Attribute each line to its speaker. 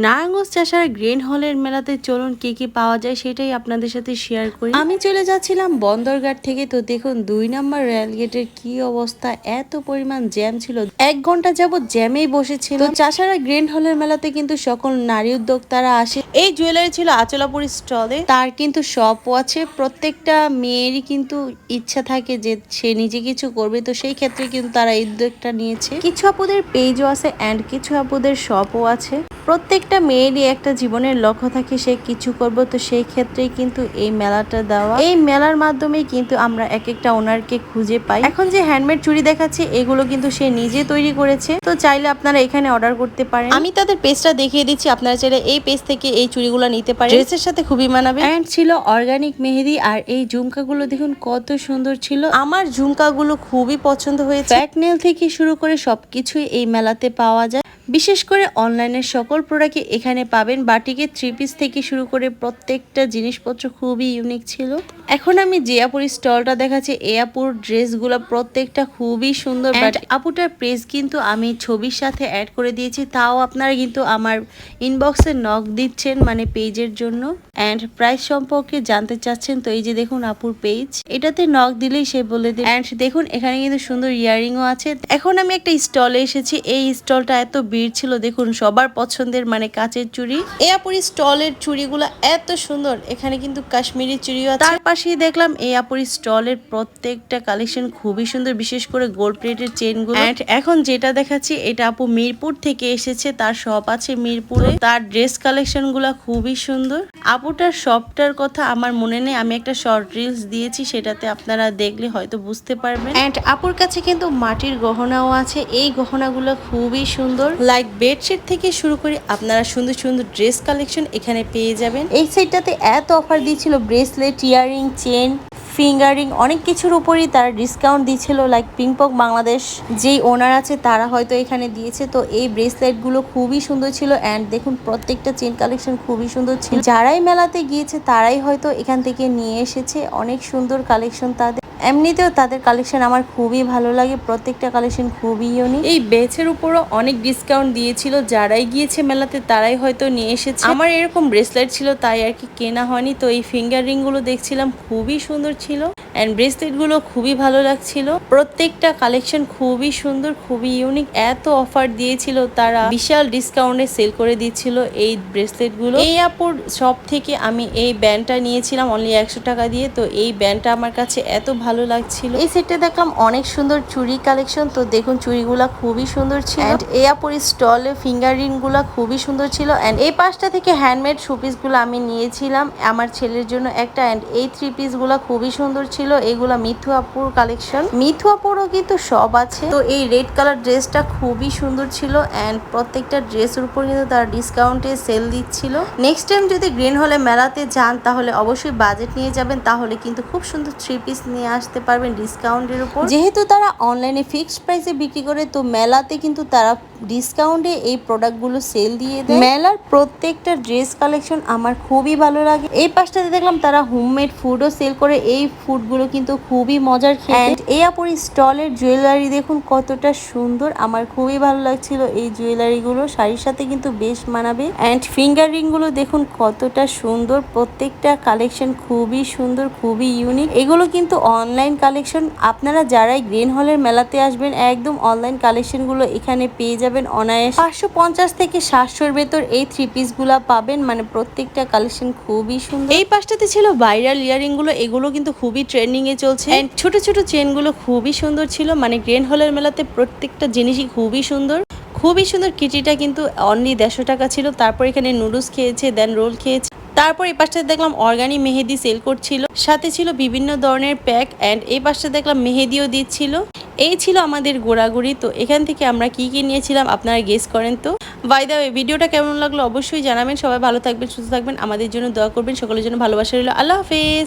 Speaker 1: Narayanganj Chashara green হলের মেলাতে চলুন কি কি পাওয়া যায় সেটাই আপনাদের সাথে শেয়ার করি। আমি চলে যাচ্ছিলাম বন্দরঘাট থেকে, তো দেখুন 2 নম্বর রেলগেটের কি অবস্থা, এত পরিমাণ জ্যাম ছিল, 1 ঘন্টা যাবত জ্যামেই বসেছিল। চাষারা গ্রিন হলের মেলাতে কিন্তু সকল নারী উদ্যোক্তারা আসে। এই জুয়েলারি ছিল আচলাপুর স্টলে, তার কিন্তু শপও আছে। প্রত্যেকটা মেয়েরই কিন্তু ইচ্ছা থাকে যে সে নিজে কিছু করবে, তো সেই ক্ষেত্রে কিন্তু তারা এই উদ্যোগটা নিয়েছে। কিছু আপুদের পেজও আছে অ্যান্ড কিছু আপুদের শপও আছে। প্রত্যেকটা মেয়েরই একটা জীবনের লক্ষ্য থাকে সে কিছু করব, তো সেই ক্ষেত্রেই কিন্তু এই মেলাটা দেওয়া। এই মেলার মাধ্যমেই কিন্তু আমরা এক একটা ওনারকে খুঁজে পাই। এখন যে হ্যান্ডমেড চুড়ি দেখাচ্ছি এগুলো কিন্তু সে নিজে তৈরি করেছে, তো চাইলে আপনারা এখানে অর্ডার করতে পারেন। আমি তাদের পেজটা দেখিয়ে দিচ্ছি, আপনারা চাইলে এই পেজ থেকে এই চুড়িগুলো নিতে পারেন, ড্রেসের সাথে খুবই মানাবে। এন্ড ছিল অর্গানিক মেহেদি, আর এই ঝুমকাগুলো দেখুন কত সুন্দর ছিল। আমার ঝুমকাগুলো খুবই পছন্দ হয়েছে। ব্যাক নেল থেকে শুরু করে সবকিছুই এই মেলাতে পাওয়া যায়। বিশেষ করে অনলাইনের সকল প্রোডাক্টই এখানে পাবেন। বাটিকের 3 পিস থেকে শুরু করে প্রত্যেকটা জিনিসপত্র খুবই ইউনিক ছিল। এখন আমি যে আপুর স্টলটা দেখাচ্ছি, এই আপুর ড্রেসগুলো প্রত্যেকটা খুবই সুন্দর। বাট আপুটার প্রেস কিন্তু আমি ছবির সাথে অ্যাড করে দিয়েছি, তাও আপনারা কিন্তু আমার ইনবক্সে নক দিচ্ছেন মানে পেজের জন্য অ্যান্ড প্রাইস সম্পর্কে জানতে চাচ্ছেন। তো এই যে দেখুন আপুর পেজ, এটাতে নক দিলেই সে বলে দেবে। অ্যান্ড দেখুন এখানে কিন্তু সুন্দর ইয়াররিংও আছে। এখন আমি একটা স্টলে এসেছি, এই স্টলটা এত ভিড় ছিল, দেখুন সবার পছন্দের মানে কাচের চুড়ি। এই আপুর স্টলের চুড়িগুলো এত সুন্দর, এখানে কিন্তু কাশ্মীরি চুড়িও আছে। তার পাশেই দেখলাম এই আপুর স্টলের প্রত্যেকটা কালেকশন খুবই সুন্দর, বিশেষ করে গোল্ড প্লেটের চেনগুলো। অ্যান্ড এখন যেটা দেখাচ্ছি এটা আপু মিরপুর থেকে এসেছে, তার শপ আছে মিরপুরে। তার ড্রেস কালেকশন গুলা খুবই সুন্দর। আপুটার শপটার কথা আমার মনে নেই, আমি একটা শর্ট রিলস দিয়েছি, সেটাতে আপনারা দেখলে হয়তো বুঝতে পারবেন। অ্যান্ড আপুর কাছে কিন্তু মাটির গহনাও আছে, এই গহনাগুলো খুবই সুন্দর। লাইক বেডশিট থেকে শুরু করে আপনারা সুন্দর সুন্দর ড্রেস কালেকশন এখানে পেয়ে যাবেন। এই সাইডটাতে এত অফার দিয়েছিল, ব্রেসলেট, ইয়াররিং, চেন, ফিঙ্গারিং, অনেক কিছুর উপরই তারা ডিসকাউন্ট দিচ্ছিল। লাইক পিংপক বাংলাদেশ যেই ওনার আছে তারা হয়তো এখানে দিয়েছে। তো এই ব্রেসলেটগুলো খুবই সুন্দর ছিল অ্যান্ড দেখুন প্রত্যেকটা চেন কালেকশন খুবই সুন্দর ছিল। যারাই মেলাতে গিয়েছে তারাই হয়তো এখান থেকে নিয়ে এসেছে, অনেক সুন্দর কালেকশন তাদের। এমনিতেও তাদের কালেকশন আমার খুবই ভালো লাগে, প্রত্যেকটা কালেকশন খুবই ইউনিক। এই বেচের উপরও অনেক ডিসকাউন্ট দিয়েছিল, যারাই গিয়েছে মেলাতে তারাই হয়তো নিয়ে এসেছে। আমার এরকম ব্রেসলেট ছিল তাই আর কি কেনা হয়নি। তো এই ফিঙ্গার রিং গুলো দেখছিলাম খুবই সুন্দর ছিল অ্যান্ড ব্রেসলেট গুলো খুবই ভালো লাগছিল। প্রত্যেকটা কালেকশন খুবই সুন্দর, খুবই ইউনিক। এত অফার দিয়েছিল, তারা বিশাল ডিসকাউন্টে সেল করে দিচ্ছিল এই ব্রেসলেট গুলো। এই আপুর শপ থেকে আমি এই ব্যান্ডটা নিয়েছিলাম অনলি 100 টাকা দিয়ে। তো এই ব্যান্ডটা আমার কাছে এত ভালো লাগছিল। এই সেটে দেখলাম অনেক সুন্দর চুড়ি কালেকশন, তো দেখুন চুড়িগুলা খুবই সুন্দর ছিল। এন্ড এই আপুর স্টলে ফিঙ্গার রিং গুলা খুবই সুন্দর ছিল। এন্ড এই পাশটা থেকে হ্যান্ডমেড শোপিস গুলো আমি নিয়েছিলাম আমার ছেলের জন্য একটা। এন্ড এই 3 পিস গুলা খুবই সুন্দর ছিল। এগুলা মিথু আপুর কালেকশন, মিথু আপুরও কিন্তু সব আছে। তো এই রেড কালার ড্রেসটা খুবই সুন্দর ছিল অ্যান্ড প্রত্যেকটা ড্রেসের উপর কিন্তু তারা ডিসকাউন্টে সেল দিচ্ছিল। নেক্সট টাইম যদি গ্রিন হলে মেলাতে যান তাহলে অবশ্যই বাজেট নিয়ে যাবেন, তাহলে কিন্তু খুব সুন্দর 3 পিস নিয়ে আসতে পারবেন ডিসকাউন্টের উপর। যেহেতু তারা অনলাইনে ফিক্সড প্রাইসে বিক্রি করে, তো মেলাতে কিন্তু তারা ডিসকাউন্টে এই প্রোডাক্টগুলো সেল দিয়ে দেয়। মেলার প্রত্যেকটা ড্রেস কালেকশন আমার খুবই ভালো লাগে। এই পাশটাতে দেখলাম তারা হোমমেড ফুডও সেল করে, এই ফুডগুলো কিন্তু খুবই মজার খেতে। এই আপুর স্টলের জুয়েলারি দেখুন কতটা সুন্দর, আমার খুবই ভালো লাগছিল এই জুয়েলারি গুলো, শাড়ির সাথে কিন্তু বেশ মানাবে। অ্যান্ড ফিঙ্গার রিং গুলো দেখুন কতটা সুন্দর, প্রত্যেকটা কালেকশন খুবই সুন্দর, খুবই ইউনিক। এগুলো কিন্তু অনলাইন কালেকশন, আপনারা যারাই গ্রিন হলের মেলাতে আসবেন একদম অনলাইন কালেকশন গুলো এখানে পেয়ে যাবেন অনায়াস। 550 থেকে 700-র ভেতর এই 3 পিস গুলা পাবেন, মানে প্রত্যেকটা কালেকশন খুবই সুন্দর। এই পাশটাতে ছিল ভাইরাল ইয়ারিং গুলো, এগুলো কিন্তু খুবই ট্রেন্ডিং এ চলছে। ছোট ছোট চেন গুলো খুবই সুন্দর ছিল, মানে গ্রিন হলের মেলাতে প্রত্যেকটা জিনিসই খুবই সুন্দর, খুবই সুন্দর। কিটিটা কিন্তু অনলি 150 টাকা ছিল। তারপর এখানে নুডলস খেয়েছে, দেন রোল খেয়েছে। তারপর এই পাশটাতে দেখলাম অর্গানিক মেহেদি সেল করছিল, সাথে ছিল বিভিন্ন ধরনের প্যাক। অ্যান্ড এই পাশটা দেখলাম মেহেদিও দিচ্ছিল। এই ছিল আমাদের ঘোরাঘুরি। তো এখান থেকে আমরা কি কি নিয়েছিলাম আপনারা গেস করেন তো। বাই দ্য ওয়ে, ভিডিওটা কেমন লাগলো অবশ্যই জানাবেন। সবাই ভালো থাকবেন, সুস্থ থাকবেন, আমাদের জন্য দোয়া করবেন, সকলের জন্য ভালোবাসা রইল। আল্লাহ হাফেজ।